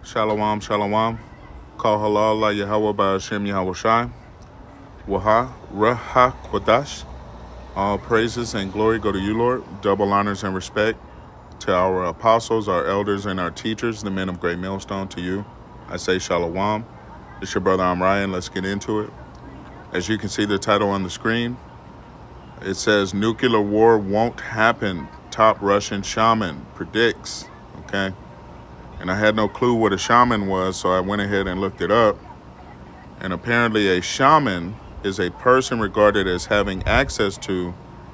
Shalom, shalom. Call halal la Yahweh Ba'ashem Yahweh Shai. Waha, Raha, Kwadash. All praises and glory go to you, Lord. Double honors and respect to our apostles, our elders, and our teachers, the men of Great Millstone. To you, I say shalom. It's your brother Amryan. Let's get into it. As you can see the title on the screen, it says nuclear war won't happen. Top Russian shaman predicts. Okay. And I had no clue what a shaman was, so I went ahead and looked it up. And apparently a shaman is a person regarded as having access to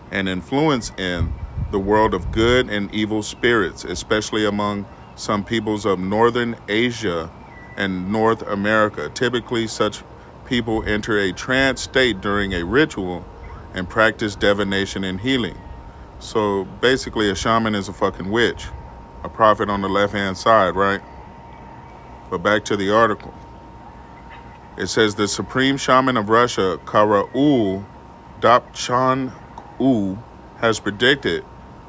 and influence in the world of good and evil spirits, especially among some peoples of Northern Asia and North America. Typically, such people enter a trance state during a ritual and practice divination and healing. So basically, a shaman is a fucking witch. A prophet on the left-hand side, right? But back to the article. It says the supreme shaman of Russia, Karaul Dapchan-U, has predicted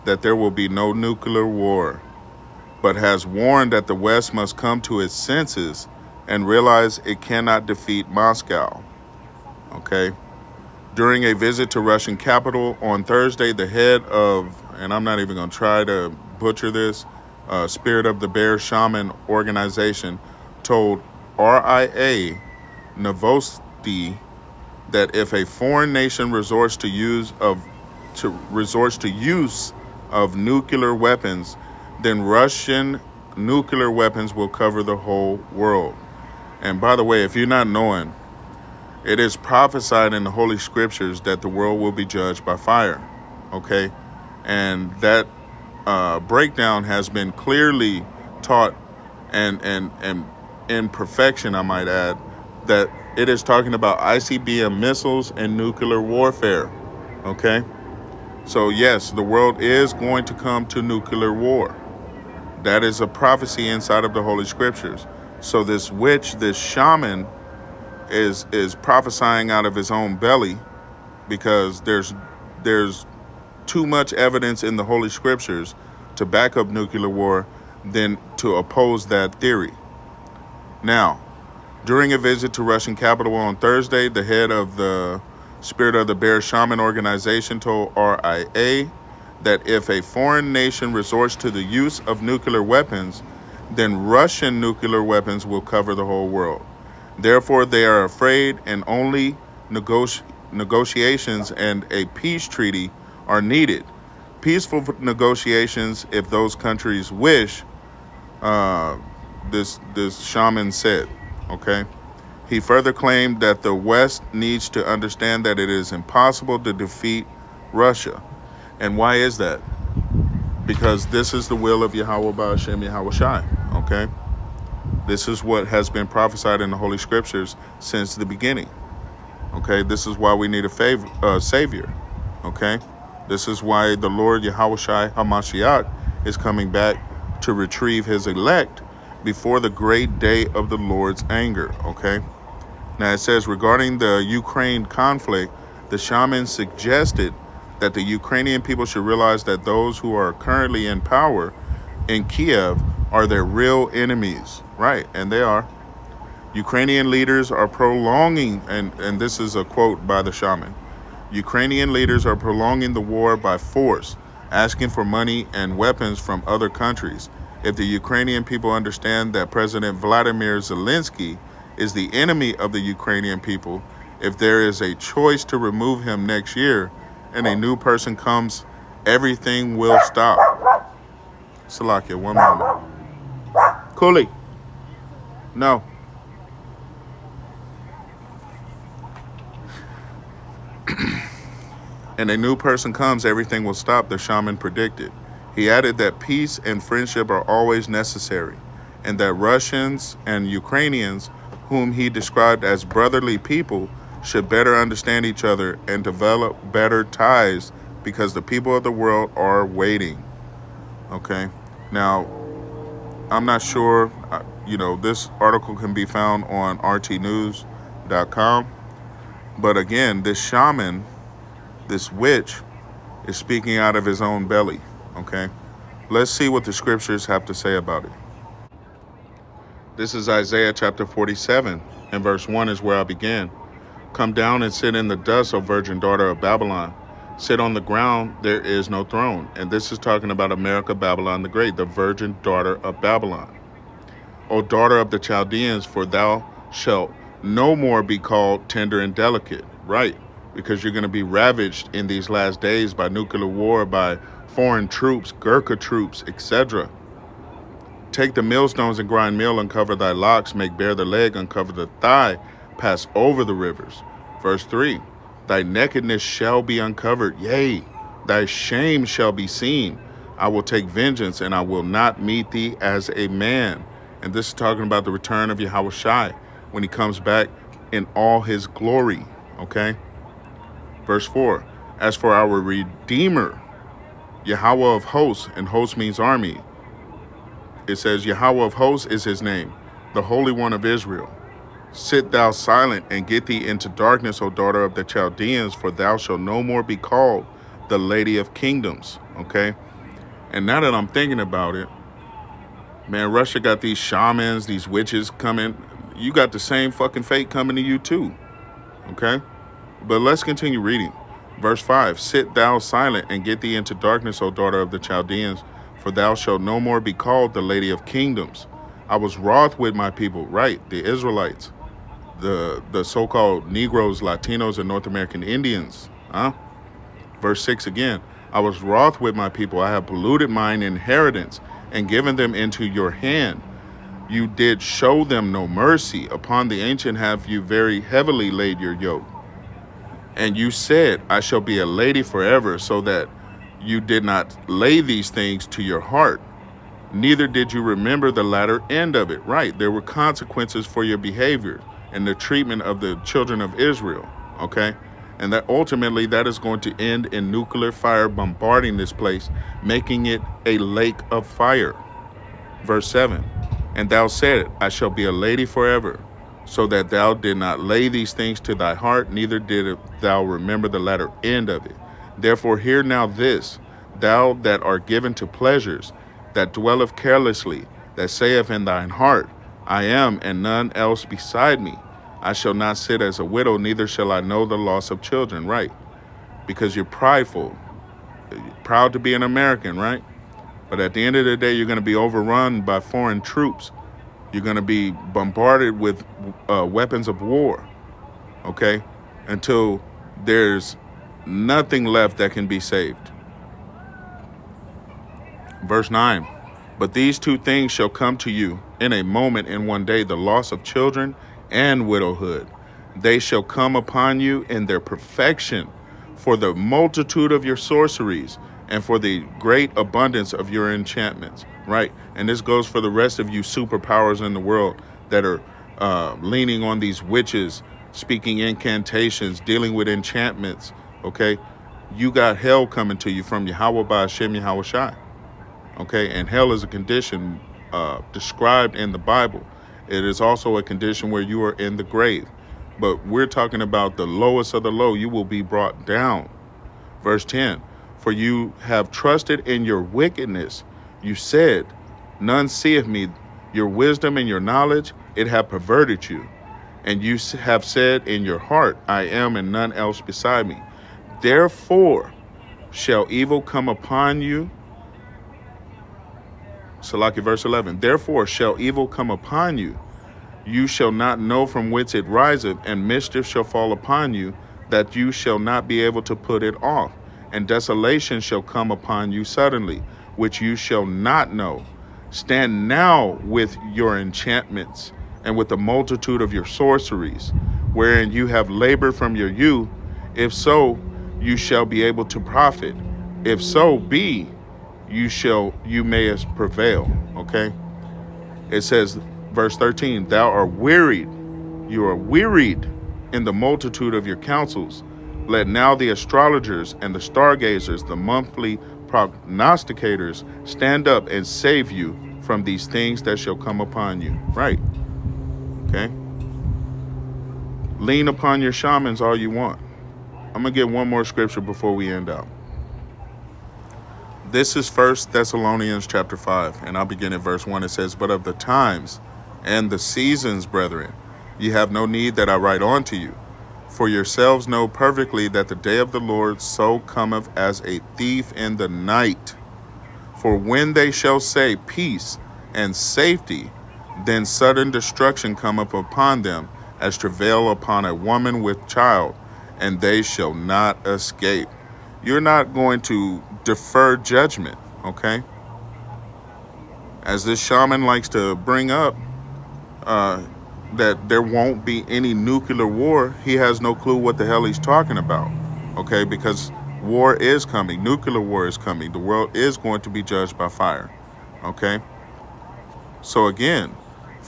that there will be no nuclear war, but has warned that the West must come to its senses and realize it cannot defeat Moscow. Okay? During a visit to Russian capital on Thursday, the head of, and I'm not even going to try to butcher this, Spirit of the Bear Shaman organization told RIA Novosti that if a foreign nation resorts to use of nuclear weapons, then Russian nuclear weapons will cover the whole world. And by the way, if you're not knowing, it is prophesied in the Holy Scriptures that the world will be judged by fire. Okay? And that breakdown has been clearly taught and in perfection, I might add, that it is talking about ICBM missiles and nuclear warfare. Okay? So yes, the world is going to come to nuclear war. That is a prophecy inside of the Holy Scriptures. So this witch, this shaman, is prophesying out of his own belly, because there's too much evidence in the Holy Scriptures to back up nuclear war than to oppose that theory. Now, during a visit to Russian capital on Thursday, the head of the Spirit of the Bear Shaman organization told RIA that if a foreign nation resorts to the use of nuclear weapons, then Russian nuclear weapons will cover the whole world. Therefore, they are afraid, and only negotiations and a peace treaty are needed. Peaceful negotiations, if those countries wish, this shaman said. Okay? He further claimed that the West needs to understand that it is impossible to defeat Russia. And why is that? Because this is the will of Yahweh Ba'ashem Yahweh Shai. Okay? This is what has been prophesied in the Holy Scriptures since the beginning. Okay? This is why we need a Savior. Okay? This is why the Lord Yahweh Shai HaMashiach is coming back to retrieve his elect before the great day of the Lord's anger. Okay? Now it says, regarding the Ukraine conflict, the shaman suggested that the Ukrainian people should realize that those who are currently in power in Kiev are their real enemies. Right, and they are. Ukrainian leaders are prolonging, and this is a quote by the shaman, Ukrainian leaders are prolonging the war by force, asking for money and weapons from other countries. If the Ukrainian people understand that President Vladimir Zelensky is the enemy of the Ukrainian people, if there is a choice to remove him next year and a new person comes, everything will stop. Salakia, one moment. Cooley. No. And a new person comes, everything will stop, the shaman predicted. He added that peace and friendship are always necessary, and that Russians and Ukrainians, whom he described as brotherly people, should better understand each other and develop better ties, because the people of the world are waiting. Okay? Now, I'm not sure, this article can be found on rtnews.com. But again, this shaman, this witch, is speaking out of his own belly. Okay? Let's see what the scriptures have to say about it. This is Isaiah chapter 47, and verse 1 is where I began. Come down and sit in the dust, O virgin daughter of Babylon. Sit on the ground, there is no throne. And this is talking about America, Babylon the Great, the virgin daughter of Babylon. O daughter of the Chaldeans, for thou shalt no more be called tender and delicate. Right, because you're going to be ravaged in these last days by nuclear war, by foreign troops, Gurkha troops, etc. Take the millstones and grind meal, uncover thy locks, make bare the leg, uncover the thigh, pass over the rivers. Verse 3, thy nakedness shall be uncovered, yea, thy shame shall be seen. I will take vengeance, and I will not meet thee as a man. And this is talking about the return of Yahweh Shai when he comes back in all his glory, okay? Verse 4, as for our Redeemer, Yahweh of hosts, and host means army. It says Yahweh of hosts is his name, the Holy One of Israel. Sit thou silent and get thee into darkness, O daughter of the Chaldeans, for thou shalt no more be called the Lady of Kingdoms, okay? And now that I'm thinking about it, man, Russia got these shamans, these witches coming. You got the same fucking fate coming to you too, okay? But let's continue reading. Verse 5, sit thou silent and get thee into darkness, O daughter of the Chaldeans, for thou shalt no more be called the Lady of Kingdoms. I was wroth with my people, right, the Israelites, the so-called Negroes, Latinos, and North American Indians, huh? Verse 6 again, I was wroth with my people. I have polluted mine inheritance and given them into your hand. You did show them no mercy. Upon the ancient have you very heavily laid your yoke. And you said, I shall be a lady forever, so that you did not lay these things to your heart. Neither did you remember the latter end of it. Right, there were consequences for your behavior and the treatment of the children of Israel, okay? And that ultimately that is going to end in nuclear fire bombarding this place, making it a lake of fire. Verse 7, and thou said, I shall be a lady forever, so that thou did not lay these things to thy heart, neither did thou remember the latter end of it. Therefore hear now this, thou that art given to pleasures, that dwelleth carelessly, that saith in thine heart, I am, and none else beside me. I shall not sit as a widow, neither shall I know the loss of children. Right, because you're prideful, you're proud to be an American, right? But at the end of the day, you're going to be overrun by foreign troops. You're going to be bombarded with weapons of war, okay, until there's nothing left that can be saved. Verse 9, but these two things shall come to you in a moment, in one day, the loss of children and widowhood. They shall come upon you in their perfection, for the multitude of your sorceries and for the great abundance of your enchantments. Right, and this goes for the rest of you superpowers in the world that are leaning on these witches, speaking incantations, dealing with enchantments, okay? You got hell coming to you from Yahweh by Hashem Yahweh Shai. Okay, and hell is a condition described in the Bible. It is also a condition where you are in the grave. But we're talking about the lowest of the low. You will be brought down. Verse 10, for you have trusted in your wickedness. You said, none seeth me. Your wisdom and your knowledge, it have perverted you. And you have said in your heart, I am, and none else beside me. Therefore shall evil come upon you. Salaki, verse 11, therefore shall evil come upon you. You shall not know from whence it riseth, and mischief shall fall upon you, that you shall not be able to put it off. And desolation shall come upon you suddenly, which you shall not know. Stand now with your enchantments, and with the multitude of your sorceries, wherein you have labored from your youth. If so, you shall be able to profit. If so be, you mayest prevail. Okay, it says, verse 13, thou art wearied, you are wearied in the multitude of your counsels. Let now the astrologers and the stargazers, the monthly prognosticators, stand up and save you from these things that shall come upon you. Right, okay, lean upon your shamans all you want. I'm gonna get one more scripture before we end out. This is 1 Thessalonians chapter 5, and I'll begin at verse 1. It says, but of the times and the seasons, brethren. Ye have no need that I write unto you. For yourselves know perfectly that the day of the Lord so cometh as a thief in the night. For when they shall say peace and safety, then sudden destruction cometh upon them, as travail upon a woman with child, and they shall not escape. You're not going to defer judgment, okay? As this shaman likes to bring up, that there won't be any nuclear war, he has no clue what the hell he's talking about, okay? Because war is coming, nuclear war is coming. The world is going to be judged by fire, okay? So again,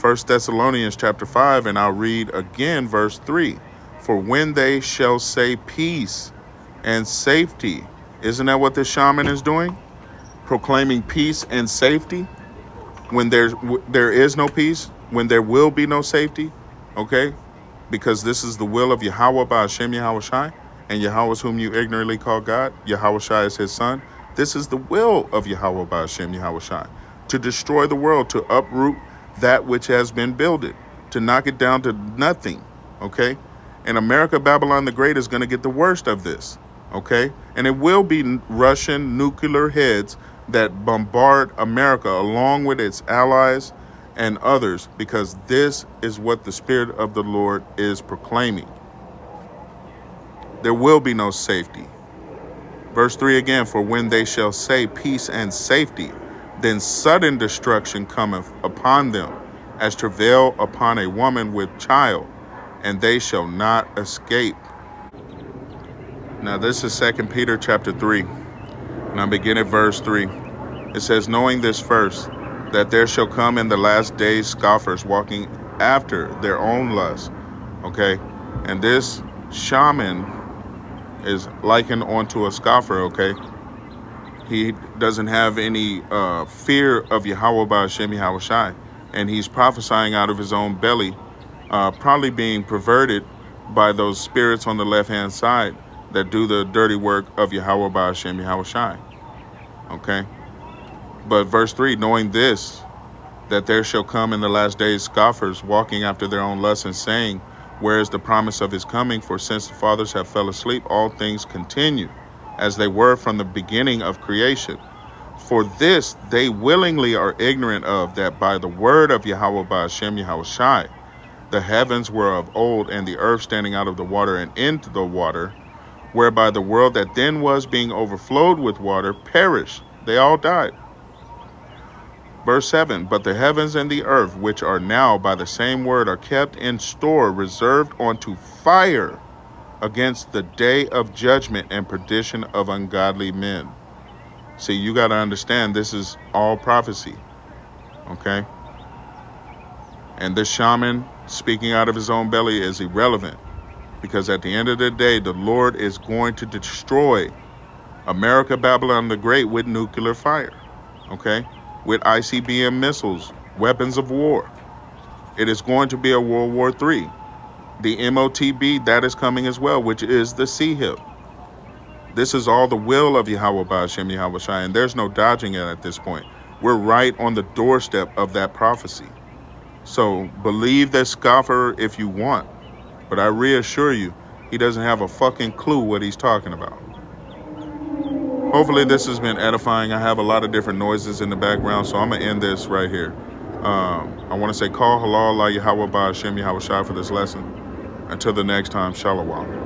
1 Thessalonians chapter 5, and I'll read again verse 3. For when they shall say peace and safety, isn't that what the shaman is doing? Proclaiming peace and safety when there is no peace, when there will be no safety, okay? Because this is the will of Yahweh by Hashem Yahweh Shai, and Yahweh whom you ignorantly call God, Yahweh Shai is his son. This is the will of Yahweh by Hashem Yahweh Shai, to destroy the world, to uproot that which has been builded, to knock it down to nothing, okay? And America, Babylon the Great is going to get the worst of this, okay? And it will be Russian nuclear heads that bombard America along with its allies and others, because this is what the Spirit of the Lord is proclaiming. There will be no safety. Verse 3 again, for when they shall say peace and safety, then sudden destruction cometh upon them, as travail upon a woman with child, and they shall not escape. Now this is 2 Peter chapter 3, and I begin at verse 3. It says, knowing this first, that there shall come in the last days scoffers walking after their own lust. Okay? And this shaman is likened onto a scoffer, okay? He doesn't have any fear of Yahweh by Hashem Yahweh Shai. And he's prophesying out of his own belly, probably being perverted by those spirits on the left-hand side that do the dirty work of Yahweh by Hashem Yahweh Shai. Okay? But verse 3, knowing this, that there shall come in the last days scoffers walking after their own lusts, and saying, where is the promise of his coming? For since the fathers have fell asleep, all things continue as they were from the beginning of creation. For this they willingly are ignorant of, that by the word of Yahweh by Hashem Yahweh Shai, the heavens were of old, and the earth standing out of the water and into the water, whereby the world that then was, being overflowed with water, perished. They all died. Verse 7, but the heavens and the earth, which are now by the same word, are kept in store, reserved unto fire, against the day of judgment and perdition of ungodly men. See, you got to understand, this is all prophecy, okay? And this shaman speaking out of his own belly is irrelevant, because at the end of the day, the Lord is going to destroy America, Babylon the Great with nuclear fire, okay? With ICBM missiles, weapons of war. It is going to be a World War III. The MOTB, that is coming as well, which is the sea hip. This is all the will of Yahweh by Hashem Yahweh Shai, and there's no dodging it at this point. We're right on the doorstep of that prophecy. So believe that scoffer if you want, but I reassure you, he doesn't have a fucking clue what he's talking about. Hopefully this has been edifying. I have a lot of different noises in the background, so I'm going to end this right here. I want to say, call halal la Yahweh ba Hashem Yahweh Shai for this lesson. Until the next time, shalom.